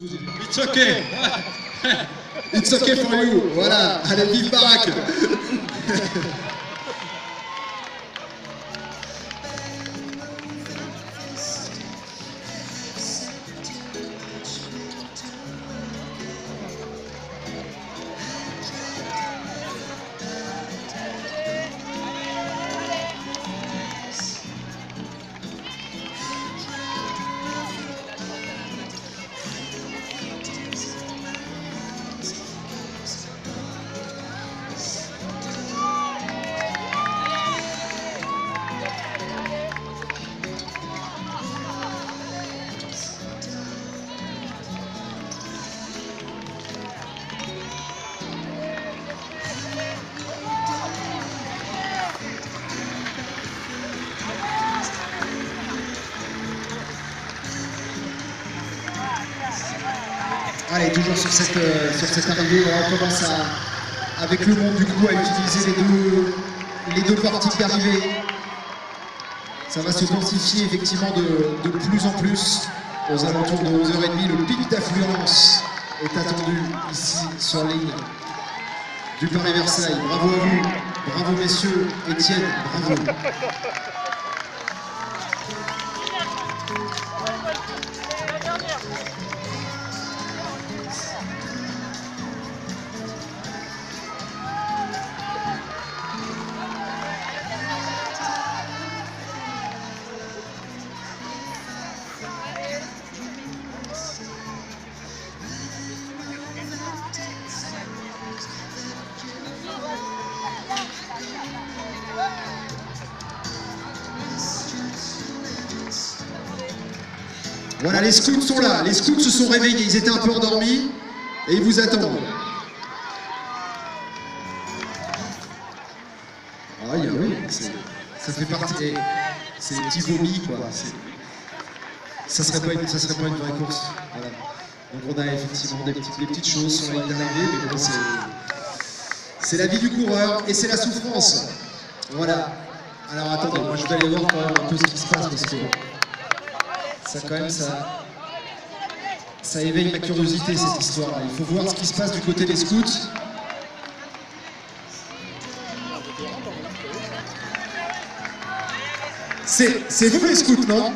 It's okay. It's okay for you. Voilà, allez, vive Barack. Allez, toujours sur cette arrivée, on commence avec le monde du coup à utiliser les deux portiques d'arrivée. Ça va se densifier effectivement de plus en plus. Aux alentours de 11h30, le pic d'affluence est attendu ici sur la ligne du Paris-Versailles. Bravo à vous, bravo messieurs, Étienne, bravo. Voilà, les scouts sont là, les scouts se sont réveillés, ils étaient un peu endormis et ils vous attendent. Ah oui, ça fait partie, c'est des petits vomis quoi. Ça serait pas une vraie course. Voilà. Donc on a effectivement des petites choses sur la ligne d'arrivée, mais bon, c'est la vie du coureur et c'est la souffrance. Voilà. Alors attendez, moi je vais aller voir quand même un peu ce qui se passe parce que ça quand même, ça éveille ma curiosité cette histoire-là. Il faut voir ce qui se passe du côté des scouts. C'est vous les scouts, non?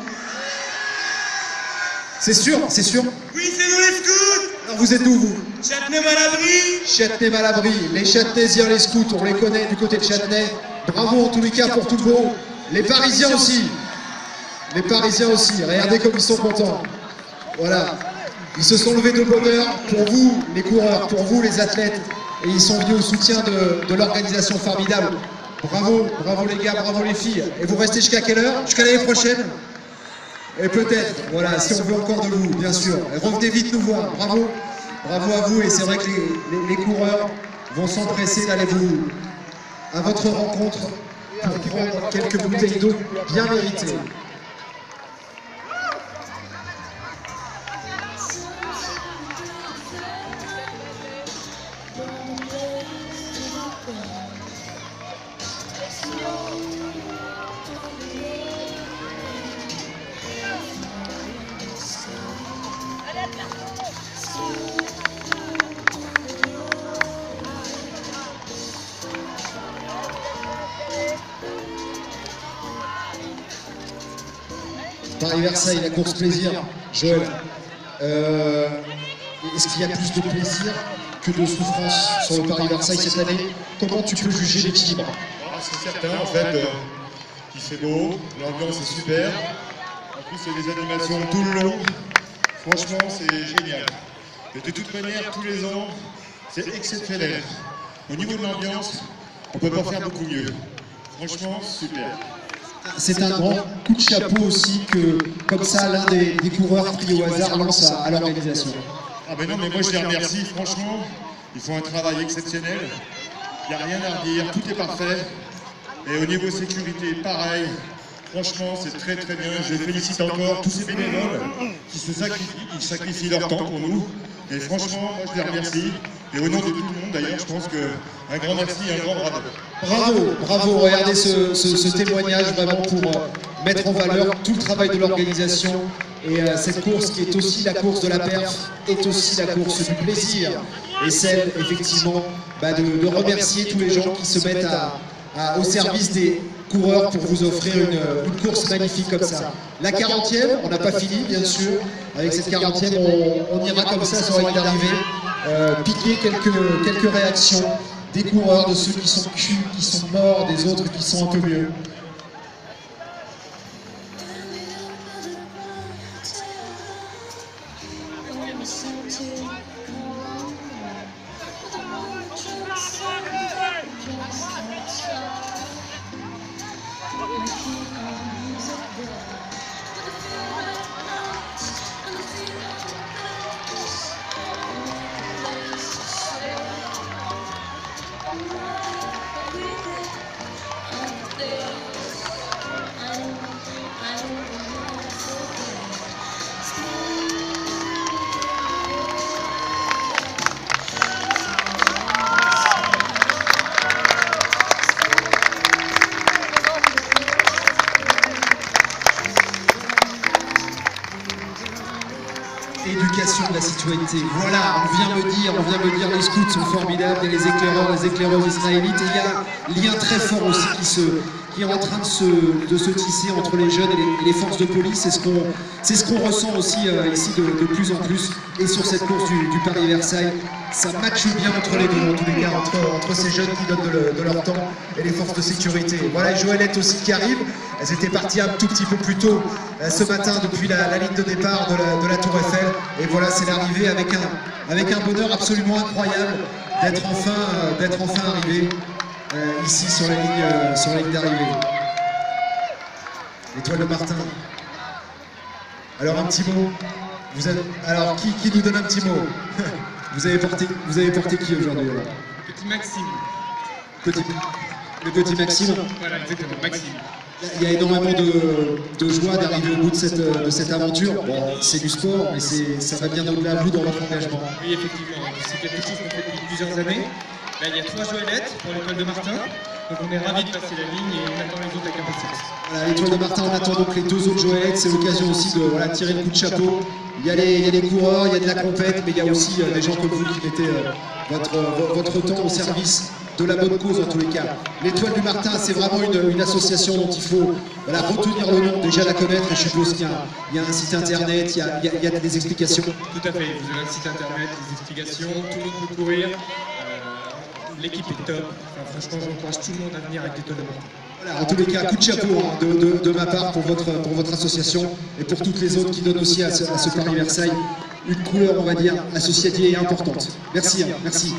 C'est sûr, c'est sûr? Oui, c'est nous les scouts. Alors vous êtes d'où vous? Châtenay-Malabry. Châtenay-Malabry, les Châtenaisiens, les scouts, on les connaît du côté de Châtenay. Bravo en tous les cas pour tout le beau. Les Parisiens aussi. Les Parisiens aussi, regardez comme ils sont contents. Voilà, ils se sont levés de bonne heure pour vous, les coureurs, pour vous, les athlètes. Et ils sont venus au soutien de l'organisation formidable. Bravo, bravo les gars, bravo les filles. Et vous restez jusqu'à quelle heure? Jusqu'à l'année prochaine? Et peut-être, voilà, si on veut encore de vous, bien sûr. Et revenez vite nous voir, bravo. Bravo à vous, et c'est vrai que les coureurs vont s'empresser d'aller à votre rencontre pour prendre quelques bouteilles d'eau bien méritées. Paris-Versailles, la course plaisir. Joël, est-ce qu'il y a plus de plaisir que de souffrance sur le Paris-Versailles cette année? Comment tu peux juger l'équilibre? C'est certain en fait qu'il fait beau, l'ambiance est super. En plus il y a des animations tout le long. Franchement c'est génial. Et de toute manière tous les ans c'est exceptionnel. Au niveau de l'ambiance, on ne peut pas faire beaucoup mieux. Franchement super. C'est un grand coup de chapeau aussi que, comme ça, l'un des coureurs pris au hasard lance à l'organisation. Ah ben non, mais moi je les remercie, franchement, ils font un travail exceptionnel, il n'y a rien à redire, tout est parfait. Et au niveau sécurité, pareil, franchement c'est très très bien, je félicite encore tous ces bénévoles qui sacrifient leur temps pour nous. Et franchement, moi je les remercie. Et au nom de tout le monde d'ailleurs, je pense qu'un grand merci et un grand bravo. Bravo, bravo, regardez ce témoignage vraiment pour mettre en valeur tout le travail de l'organisation Et cette course qui est aussi la course de la perf, est aussi la course du plaisir. Et celle, effectivement, de remercier tous les gens qui se mettent au service des coureurs pour vous offrir une course magnifique comme ça. La 40e, on n'a pas fini, bien sûr. Avec cette 40e, on ira comme ça sur la ligne d'arrivée, piquer quelques réactions des coureurs, de ceux qui sont cuits, qui sont morts, des autres qui sont un peu mieux. Éducation de la citoyenneté. Voilà, on vient me dire, les scouts sont formidables, et les éclaireurs, les éclaireuses israélites. Et il y a un lien très fort aussi qui est en train de se tisser entre les jeunes et les forces de police. C'est ce qu'on ressent aussi ici de plus en plus. Et sur cette course du Paris-Versailles, ça matche bien entre les deux, en tous les cas, entre ces jeunes qui donnent de leur temps et les forces de sécurité. Voilà, et Joëlette aussi qui arrive. Elles étaient parties un tout petit peu plus tôt ce matin depuis la ligne de départ de la Tour Eiffel. Et voilà, c'est l'arrivée avec un bonheur absolument incroyable d'être enfin arrivé ici sur la ligne d'arrivée. L'Étoile de Martin. Alors un petit mot. Alors qui nous donne un petit mot? Vous avez porté qui aujourd'hui? Petit Maxime. Le petit Maxime. Voilà, exactement, Maxime. Il y a énormément de joie d'arriver au bout de cette aventure. Bon, c'est du sport, mais ça va bien au-delà de vous dans votre engagement. Oui, effectivement, c'est quelque chose qu'on fait depuis plusieurs années. Là, il y a 3 Joëlettes pour l'Étoile de Martin. Donc on est ravis de passer la ligne et on attend les autres avec impatience. Voilà, l'Étoile de Martin, on attend donc les 2 autres Joëlettes. C'est l'occasion aussi de tirer le coup de chapeau. Il y a les coureurs, il y a de la compète, mais il y a aussi des gens comme vous qui mettez votre temps au service de la bonne cause en tous les cas. L'Étoile du Martin, c'est vraiment une association dont il faut retenir le nom, déjà la connaître, et je suppose qu'il y a un site internet, il y a des explications. Tout à fait, vous avez un site internet, des explications, tout le monde peut courir, l'équipe est top, enfin, franchement j'encourage tout le monde à venir avec l'Étoile de Martin. Voilà, en tous les cas, coup de chapeau de ma part pour votre association et pour toutes les autres qui donnent aussi à ce Paris-Versailles une couleur, on va dire, associative et importante. Merci, merci.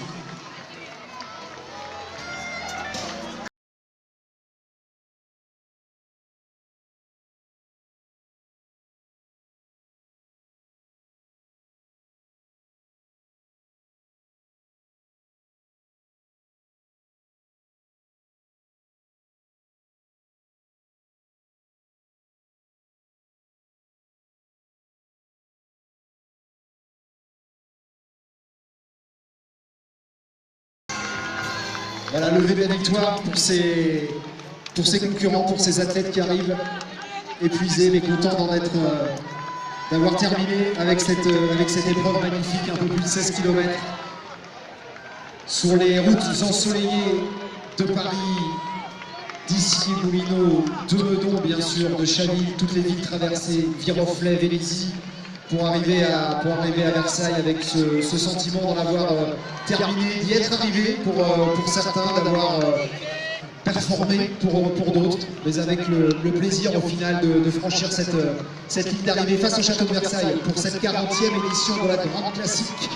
Voilà, levé de la victoire pour ces concurrents, pour ces athlètes qui arrivent épuisés mais contents d'avoir terminé avec cette épreuve magnifique, un peu plus de 16 km sur les routes ensoleillées de Paris, d'Issy, Moulineaux, de Meudon bien sûr, de Chaville, toutes les villes traversées, Viroflay, Vélizy, pour arriver à Versailles avec ce sentiment d'en avoir terminé, d'y être arrivé pour certains, d'avoir performé pour d'autres, mais avec le plaisir au final de franchir cette ligne d'arrivée face au Château de Versailles pour cette 40e édition de la Grande Classique.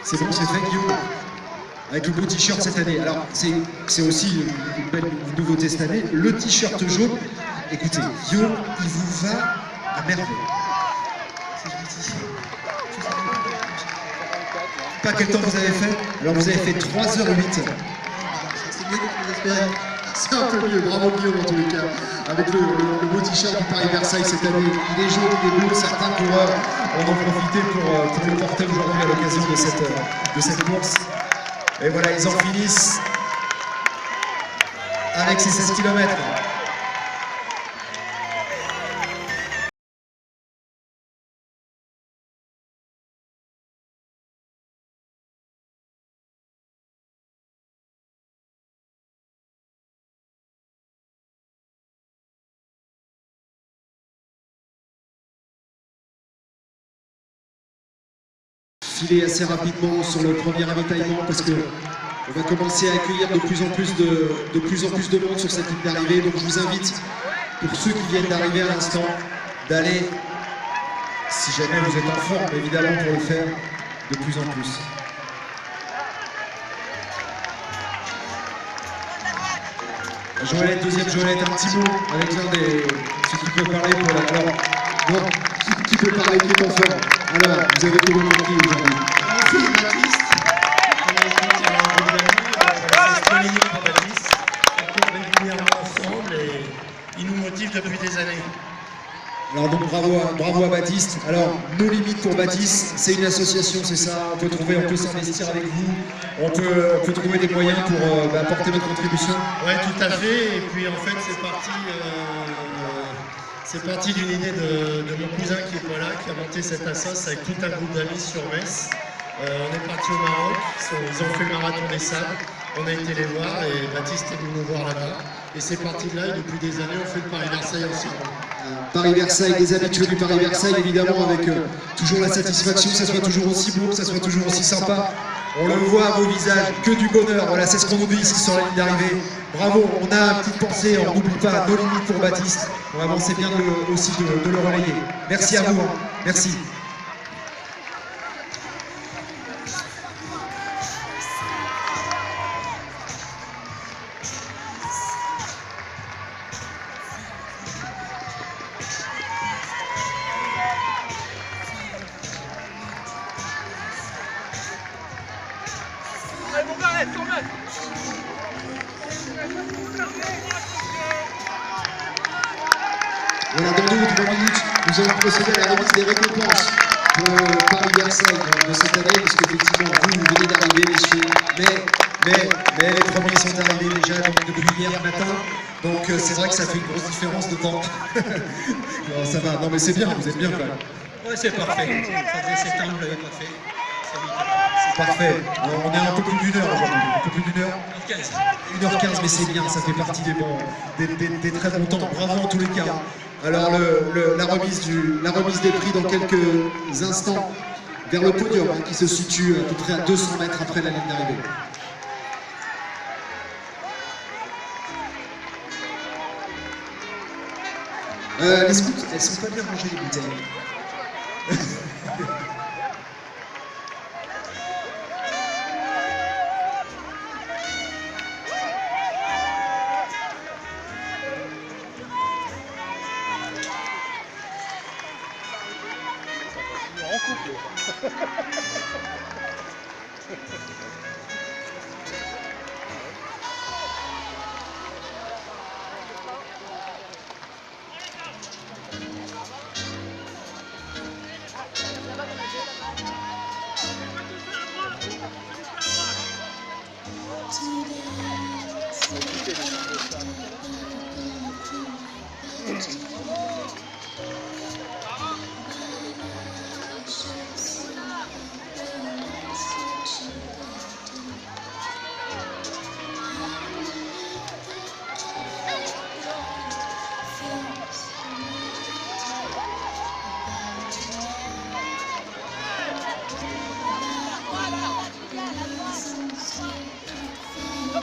C'est bon, c'est fait, Guillaume. Avec le beau t-shirt cette année. Alors, c'est aussi une belle nouveauté cette année. Le t-shirt jaune, écoutez, Guillaume, il vous va à merveille. Pas quel temps vous avez fait? Alors, vous avez fait 3h08. C'est un peu mieux, bravo Guillaume en tous les cas. Avec le beau t-shirt du Paris-Versailles cette année, il est jaune, il est bleu, certains coureurs en ont profité pour le porter aujourd'hui à l'occasion de cette course. Et voilà, ils en finissent avec ces 16 km. Filer assez rapidement sur le premier ravitaillement parce que on va commencer à accueillir de plus en plus de monde sur cette ligne d'arrivée. Donc je vous invite, pour ceux qui viennent d'arriver à l'instant, d'aller, si jamais vous êtes en forme évidemment pour le faire, de plus en plus. Joëlette, deuxième Joëlette, un petit mot avec l'un des... ceux qui peuvent parler pour la... Alors, non, qui peut parler, qui est en forme? Alors, vous avez tout remarqué aujourd'hui. Merci Baptiste. C'est Tony pour Baptiste. On court régulièrement ensemble et il nous motive depuis des années. Alors donc bravo à Baptiste. Alors nos limites pour Baptiste, c'est une association, c'est ça. On peut s'investir avec vous. On peut trouver des moyens pour apporter notre contribution. Oui, tout à fait. Et puis en fait c'est parti d'une idée de mon cousin qui est pas là, qui a monté cette assoce avec tout un groupe d'amis sur Metz. On est parti au Maroc, ils ont fait le marathon des sables. On a été les voir et Baptiste est venu nous voir là-bas. Et c'est parti de là et depuis des années on fait le Paris-Versailles ensemble. Paris-Versailles, des habitués du Paris-Versailles, évidemment, avec toujours la satisfaction que ça soit toujours aussi beau, que ça soit toujours aussi sympa. On le voit à vos visages, que du bonheur. Voilà, c'est ce qu'on oublie ici sur la ligne d'arrivée. Bravo, on a une petite pensée, on n'oublie pas nos limites pour Baptiste. Vraiment, c'est bien aussi de le relayer. Merci à vous, hein. Merci. Voilà, dans 2 ou 3 minutes, nous allons procéder à la remise des récompenses pour Paris-Versailles de cette année, puisque effectivement, vous venez d'arriver, messieurs, mais les premiers sont arrivés déjà depuis hier matin, donc c'est vrai que ça fait une grosse différence de temps. Non, ça va, non mais c'est bien, vous êtes bien quand même. Ouais, c'est parfait. Ça faisait 7 ans que vous l'avez pas fait. C'est parfait. On est à un peu plus d'1 heure aujourd'hui, un peu plus d'1 heure. 1h15, mais c'est bien, ça fait partie des très bons temps. Bravo en tous les cas. Alors la remise des prix dans quelques instants vers le podium hein, qui se situe à peu près à 200 mètres après la ligne d'arrivée. Les scouts, elles sont pas bien rangées les bouteilles.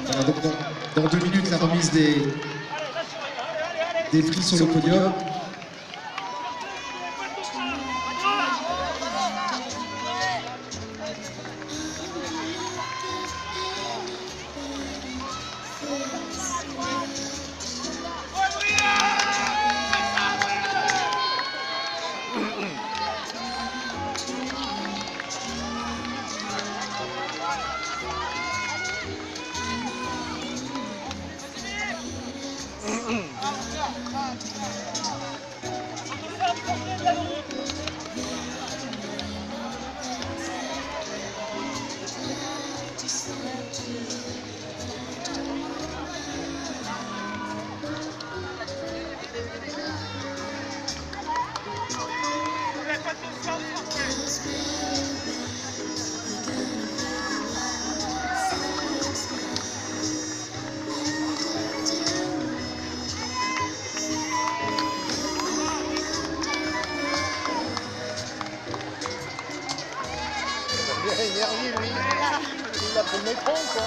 Voilà, donc dans 2 minutes, la remise des prix sur le podium. Énergie, lui. Il a pris le métro, quoi.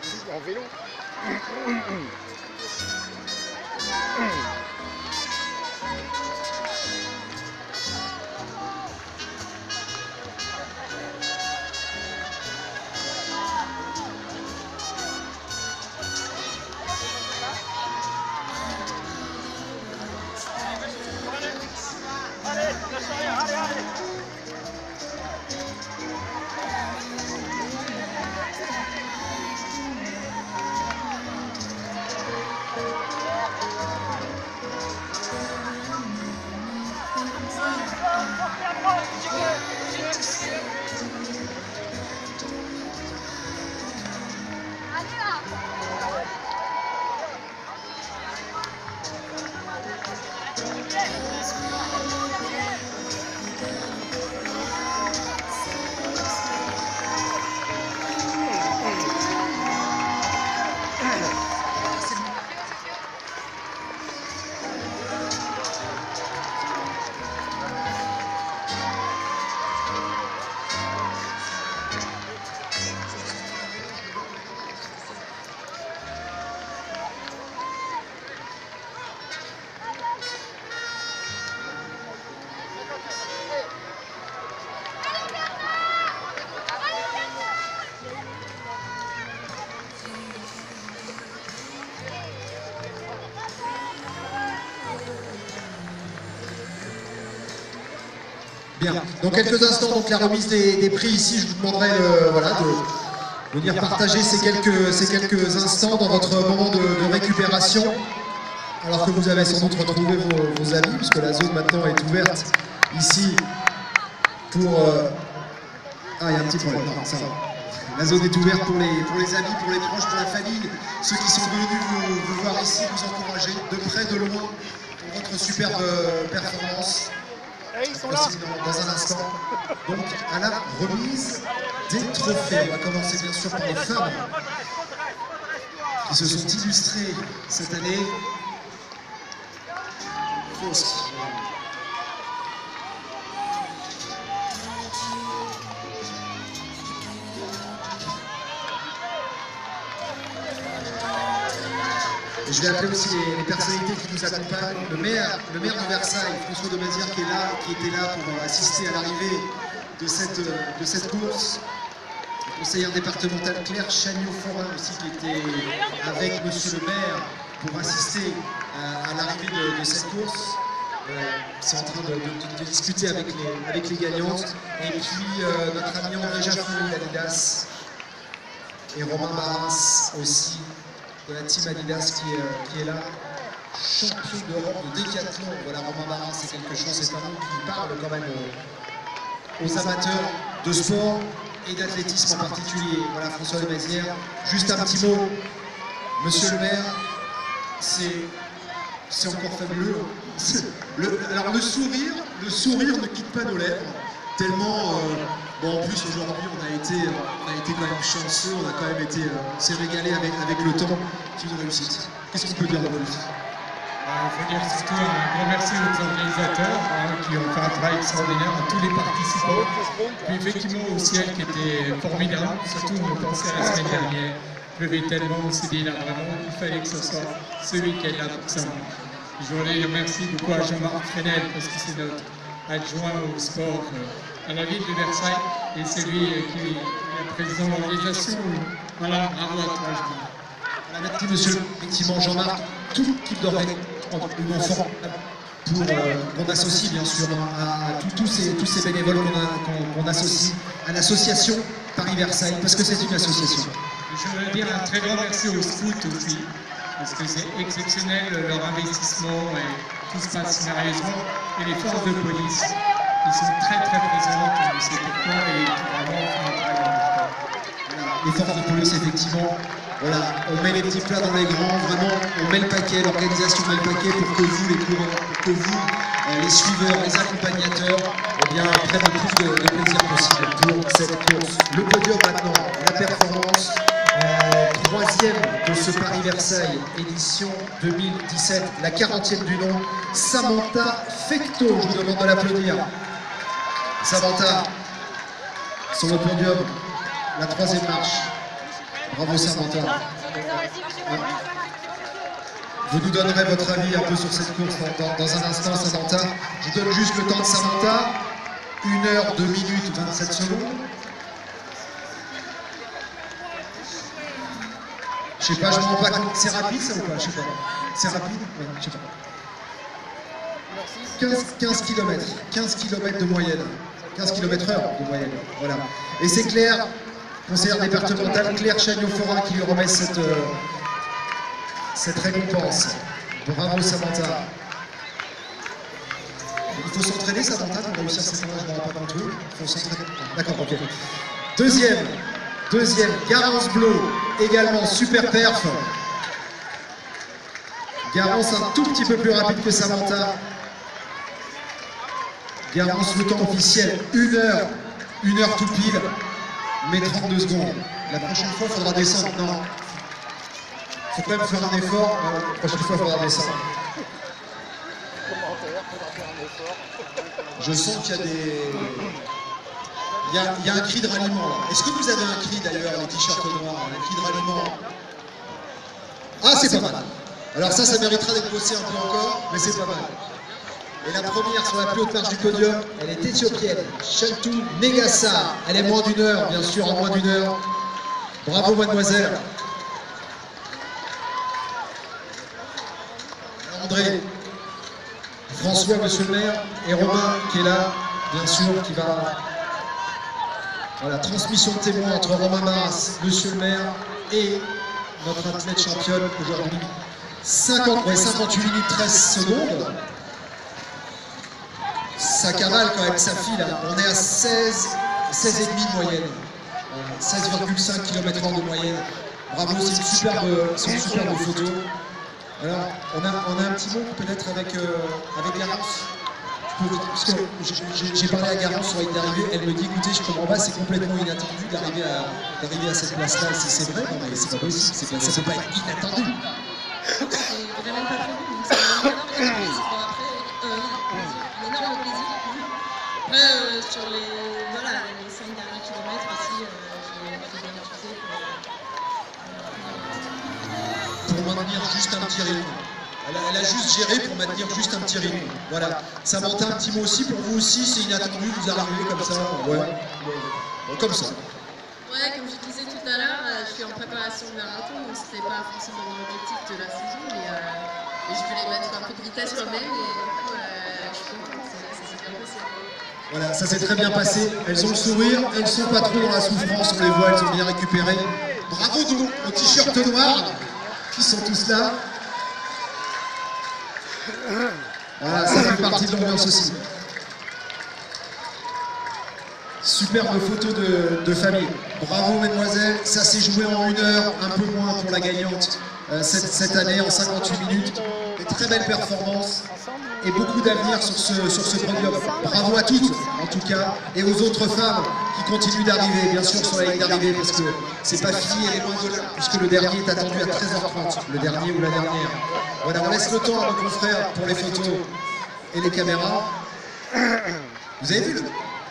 Il est en vélo. Bien, dans quelques instants, donc la remise des prix ici, je vous demanderai voilà, de venir partager ces quelques instants dans votre moment de récupération, alors que vous avez sans doute retrouvé vos amis, puisque la zone maintenant est ouverte ici pour... Ah, il y a un petit problème, non, ça va. La zone est ouverte pour les amis, pour les proches, pour la famille, ceux qui sont venus vous voir ici, vous encourager de près, de loin, pour votre superbe performance. Et ils sont là. Dans un instant, donc à la remise des trophées. On va commencer bien sûr par les femmes qui se sont illustrées cette année. Faust. Et je vais appeler aussi les personnalités qui nous accompagnent. Le maire de Versailles, François de Mazières, qui était là pour assister à l'arrivée de cette course. Le conseillère départementale Claire Chagnot-Forin aussi, qui était avec monsieur le maire pour assister à l'arrivée de cette course. C'est en train de discuter avec les gagnantes. Et puis notre ami André Jaffouille d'Adidas et Romain Barras aussi, de la team Adidas qui est là, champion d'Europe de décathlon. Voilà, Romain Barras, c'est quelque chose, c'est un nom qui parle quand même aux amateurs de sport et d'athlétisme en particulier. Voilà, François de Mazières. Juste un petit mot, monsieur le maire, c'est encore fabuleux. Alors le sourire ne quitte pas nos lèvres, tellement... Bon, en plus aujourd'hui on a été quand même chanceux, on a quand même été s'est régalé avec le temps. C'est une réussite. Qu'est-ce qu'on peut dire de plus? Il faut dire surtout un grand merci aux organisateurs qui ont fait un travail extraordinaire, à tous les participants. Puis effectivement au ciel qui était formidable, surtout on pensait à la semaine dernière. Il pleuvait tellement, on s'est dit là vraiment il fallait que ce soit ce week-end-là pour ça. Je voudrais dire merci beaucoup à Jean-Marc Fresnel parce que c'est notre adjoint au sport à la ville de Versailles et c'est lui qui est le président de l'organisation. Voilà, bravo à toi Jean-Marc. Merci monsieur, effectivement Jean-Marc, toute l'équipe d'Orient, une enfant, pour qu'on associe bien sûr à tous ces bénévoles qu'on associe à l'association Paris-Versailles, parce que c'est une association. Et je voudrais dire un très grand merci aux scouts aussi, parce que c'est exceptionnel leur investissement et tout se passe merveilleusement. Et les forces de police, ils sont très présentes, on sait pourquoi, et vraiment font un très grand effort. Les forces de police, effectivement, voilà, on met les petits plats dans les grands, vraiment, on met le paquet, l'organisation met le paquet pour que vous, les coureurs, pour que vous, les suiveurs, les accompagnateurs, eh bien, prennent le plus de plaisir possible pour cette course. Le podium maintenant, la performance, troisième de ce Paris-Versailles, édition 2017, la 40e du nom, Samantha Fecteau, je vous demande de l'applaudir. Samantha, sur le podium, la troisième marche. Bravo Samantha. Vous nous donnerez votre avis un peu sur cette course dans un instant, Samantha. Je donne juste le temps de Samantha. 1 heure, 2 minutes, 27 secondes. Je sais pas, je me rends pas compte. C'est rapide ça ou pas? Je sais pas. C'est rapide? Ouais, je sais pas. 15 km. 15 km de moyenne. 15 km/h de moyenne. Voilà. Et c'est Claire, conseillère départementale, Claire Chagnot-Forin qui lui remet cette récompense. Bravo Samantha. Il faut s'entraîner Samantha pour réussir cette marche, je ne me rends pas compte. Il faut s'entraîner. D'accord, ok. Deuxième, Garance Blo, également super perf. Garance un tout petit peu plus rapide que Samantha. Garance, le temps officiel, 1 heure tout pile, mais 32 secondes. La prochaine fois, il faudra descendre. Non. Il faut quand même faire un effort. La prochaine fois, il faudra descendre. Je sens qu'il y a des... Il y a un cri de ralliement là. Est-ce que vous avez un cri d'ailleurs, les t-shirts noirs, un cri de ralliement? Ah, c'est pas mal. Alors ça méritera d'être bossé un peu encore, mais c'est pas mal. Et la première sur la plus haute marche du podium, elle est éthiopienne, Shaltou Negasa. Elle est moins d'1 heure, bien sûr, en moins d'1 heure. Bravo mademoiselle. André, François, monsieur le maire, et Romain qui est là, bien sûr, qui va... Voilà, transmission de témoins entre Romain Maras, monsieur le maire, et notre athlète championne aujourd'hui. 58 minutes 13 secondes. Ça cavale quand même, ça file. On est à 16,5 de moyenne. 16,5 km/h de moyenne. Bravo, c'est une superbe photo. Alors, on a un petit mot peut-être avec Garance. Parce que j'ai parlé à Garance sur la ligne d'arrivée, elle me dit écoutez, je comprends pas, c'est complètement inattendu d'arriver à cette place-là. C'est vrai, non mais c'est pas possible, ça peut pas être inattendu. C'est vraiment pas prévu, donc c'est un énorme plaisir. Après, sur les 5 derniers kilomètres aussi, j'ai bien utilisé pour maintenir juste un petit rythme. Elle a juste géré pour maintenir juste un petit rythme. Voilà. Samantha, un petit mot aussi, pour vous aussi, c'est inattendu, vous arrivez comme ça. Ouais. Comme ça. Ouais, comme je disais tout à l'heure, je suis en préparation de marathon, donc c'était pas forcément mon objectif de la saison, mais je voulais mettre un peu de vitesse quand même, et du coup, je suis contente, ça s'est bien passé. Voilà, ça s'est très bien passé. Elles ont le sourire, elles sont pas trop dans la souffrance, on les voit, elles ont bien récupéré. Bravo donc aux t-shirts noirs, qui sont tous là. Voilà, ça fait partie de l'ambiance aussi. Superbe photo de famille. Bravo mesdemoiselles, ça s'est joué en 1 heure, un peu moins pour la gagnante cette année, en 58 minutes. Des très belles performances et beaucoup d'avenir sur ce podium. Bravo à toutes, en tout cas, et aux autres femmes qui continuent d'arriver, bien sûr, sur la ligne d'arrivée, parce que c'est pas fini, elle est loin de là, puisque le dernier est attendu à 13h30, le dernier ou la dernière. Voilà, on laisse le temps à nos confrères pour les photos et les caméras. Vous avez vu,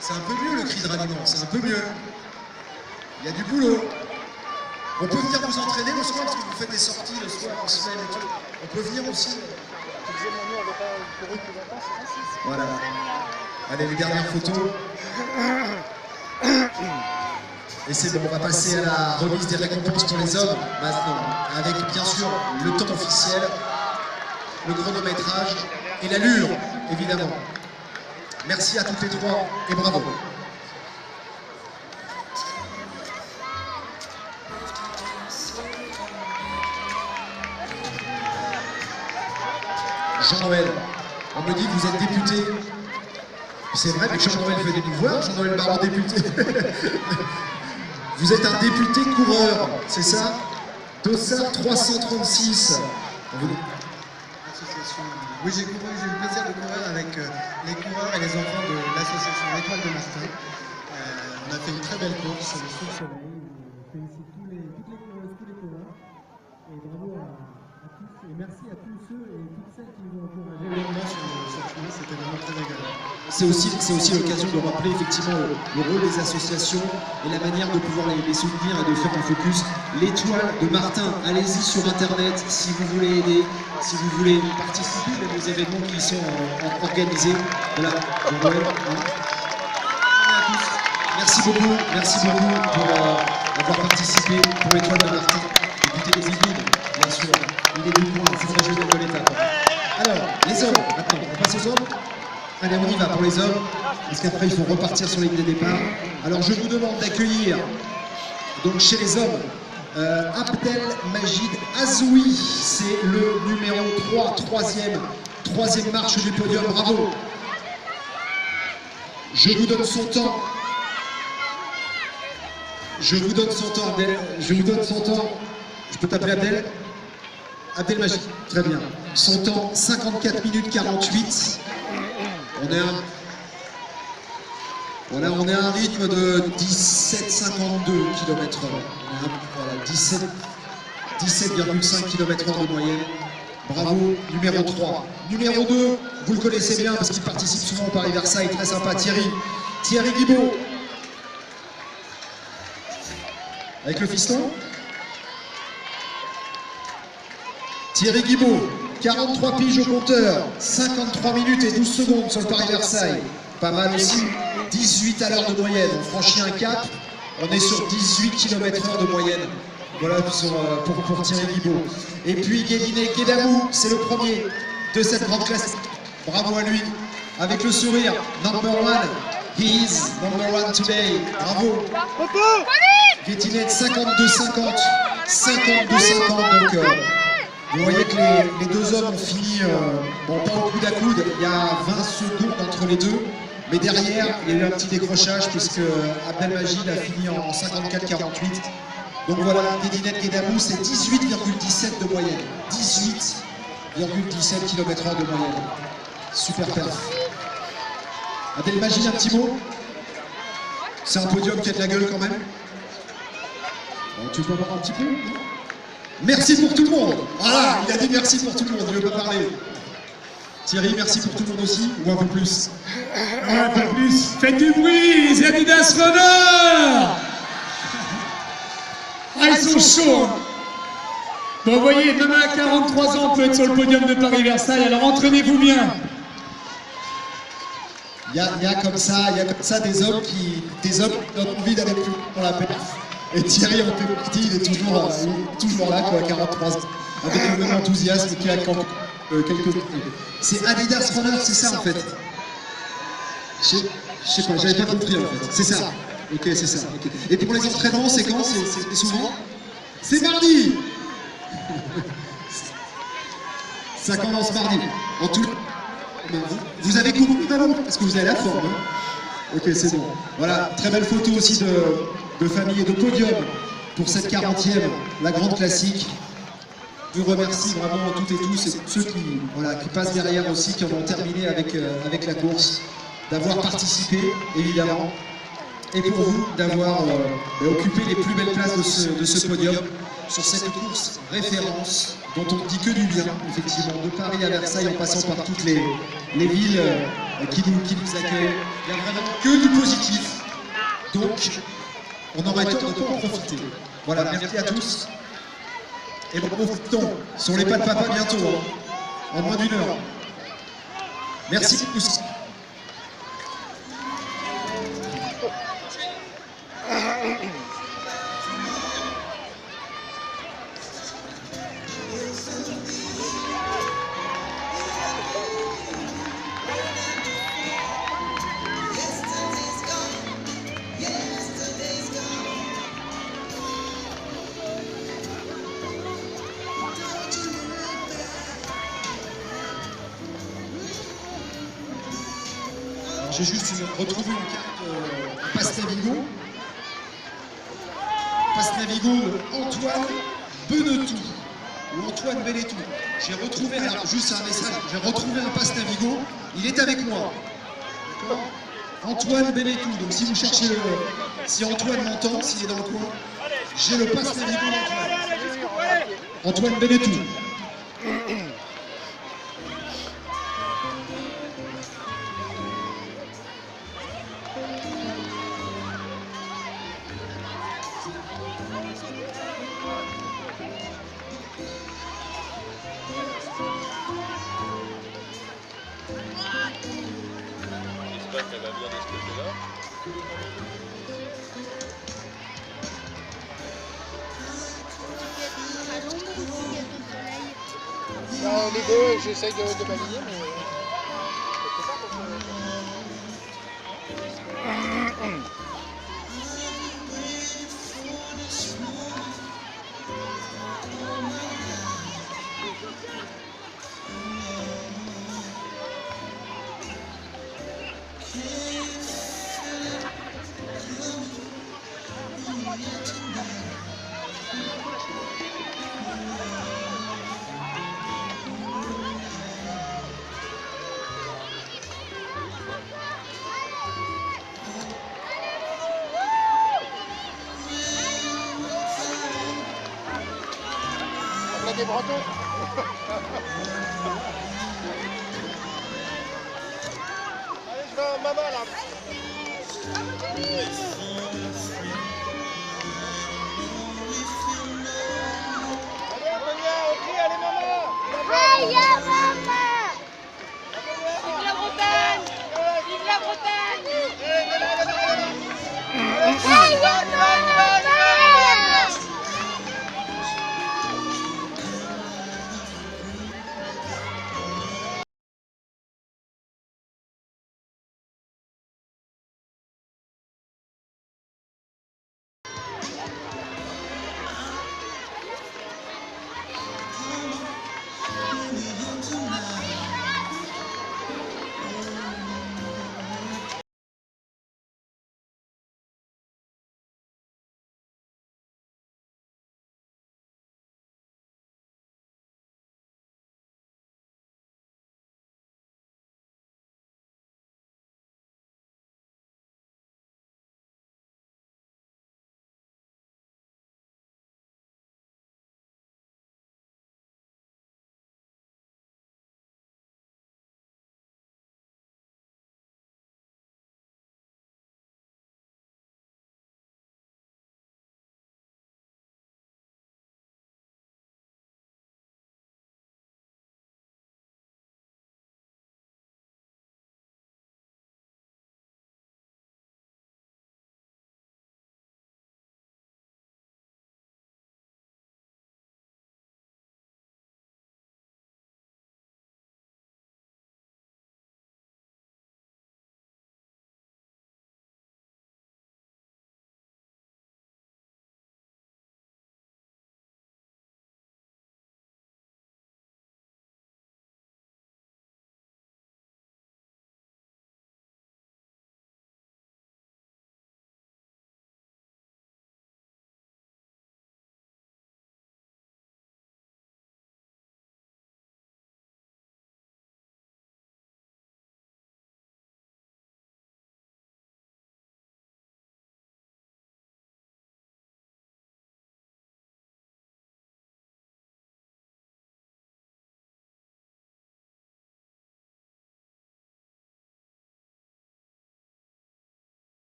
c'est un peu mieux le cri de ralliement, c'est un peu mieux. Il y a du boulot. On peut venir vous entraîner le soir, parce que vous faites des sorties le soir, en semaine et tout. On peut venir aussi. Voilà. Allez, les dernières photos. Et c'est bon, on va passer à la remise des récompenses pour les hommes maintenant, avec bien sûr le temps officiel, le chronométrage et l'allure, évidemment. Merci à toutes les trois et bravo. Jean-Noël. On me dit que vous êtes député. C'est vrai, mais Jean-Noël venait nous voir, Jean-Noël Baron député. Vous êtes un député coureur, c'est ça? Dossard 336. Oui, j'ai eu le plaisir de courir avec les coureurs et les enfants de l'association L'Étoile de Martin. On a fait une très belle course sous le soleil. Je félicite toutes les coureuses, tous les coureurs. Et bravo à tous. Et merci à tous ceux et toutes celles qui nous ont encouragés longuement sur cette chemin. C'était vraiment très agréable. C'est aussi l'occasion de rappeler effectivement le rôle des associations et la manière de pouvoir les soutenir et de faire un focus. L'Étoile de Martin, allez-y sur internet si vous voulez aider, si vous voulez participer même aux événements qui sont organisés. Voilà, Jean-Noël. Merci beaucoup pour avoir participé pour l'Étoile de Martin. Député des Yvelines, bien sûr. Il est du coin, c'est le régional de l'État. Alors, les hommes, maintenant, on passe aux hommes. Allez, on y va pour les hommes, parce qu'après il faut repartir sur les lignes de départ. Alors je vous demande d'accueillir, donc chez les hommes, Abdelmajid Azoui, c'est le numéro 3, troisième marche du podium, bravo. Je vous donne son temps. Je vous donne son temps, Abdel. Je vous donne son temps. Je peux t'appeler Abdel? Abdelmajid, très bien. Son temps, 54 minutes 48. On est à un rythme de 17,52 km/h. Voilà, 17,5 km/h de moyenne. Bravo, numéro 3. Numéro 2, vous le connaissez bien parce qu'il participe souvent au Paris-Versailles, très sympa, Thierry Guibaud. Avec le fiston. Thierry Guibaud. 43 piges au compteur, 53 minutes et 12 secondes sur le Paris-Versailles. Pas mal aussi, 18 à l'heure de moyenne. On franchit un cap, on est sur 18 km/h de moyenne. Voilà pour Thierry Guibaud. Et puis Guédiné Guédamou, c'est le premier de cette grande classe. Bravo à lui, avec le sourire. Number one, he is number one today. Bravo. Guédiné de 52-50, 52-50 donc. Vous voyez que les deux hommes ont fini, bon pas au coude à coude, il y a 20 secondes entre les deux, mais derrière il y a eu un petit décrochage puisque Abdelmajid a fini en 54-48. Donc voilà, Guédinette Guédamou c'est 18,17 de moyenne, 18,17 km/h de moyenne. Super perf. Abdelmajid, un petit mot? C'est un podium qui a de la gueule quand même. Bon, tu peux avoir un petit peu? Merci pour tout le monde. Voilà, il a dit merci pour tout le monde, il ne veut pas parler. Thierry, merci pour tout le monde aussi, ou un peu plus? Un peu plus. Faites du bruit, les Adidas Runners. Ah, ils sont chauds. Bon, vous voyez, même à 43 ans, on peut être sur le podium de Paris-Versailles, alors entraînez-vous bien. Il y a comme ça des hommes qui ont envie d'aller plus dans la perf. Et Thierry en fait partie, il est toujours là, quoi, à 43 ans, avec le même enthousiasme qu'il a quelques années. C'est Adidas Runner, c'est ça en fait. Je sais pas, j'avais pas compris en fait. C'est ça. Ok, c'est ça. Okay. Et pour les entraînements, c'est quand? C'est souvent? C'est mardi. Ça commence mardi. En tout. Vous avez couru vraiment parce que vous avez la forme. Hein. Ok, c'est bon. Voilà, très belle photo aussi de famille et de podium pour cette 40e, la grande classique. Je vous remercie vraiment toutes et tous, et ceux qui passent derrière aussi, qui en ont terminé avec la course, d'avoir participé, évidemment, et pour vous, d'avoir occupé les plus belles places de ce podium sur cette course référence, dont on ne dit que du bien, effectivement, de Paris à Versailles, en passant par toutes les villes qui nous accueillent. Il n'y a vraiment que du positif. Donc, on aurait tort de ne pas en profiter. Voilà, merci à tous. Et bon, profitons sur les pas de papa bientôt, hein, en moins d'1 heure. Merci tous. j'ai juste retrouvé une carte, un passe Navigo. Passe Navigo Antoine Benetou ou Antoine Belletou. J'ai retrouvé, alors juste un message, j'ai retrouvé un passe Navigo, il est avec moi. D'accord? Antoine Belletou, donc si vous cherchez si Antoine m'entend, s'il est dans le coin, j'ai le passe Navigo d'Antoine. Antoine Belletou. J'espère qu'elle va bien de ce côté-là. Les deux, j'essaye de balayer, mais... On a des Bretons. Allez, je vais à Mama là.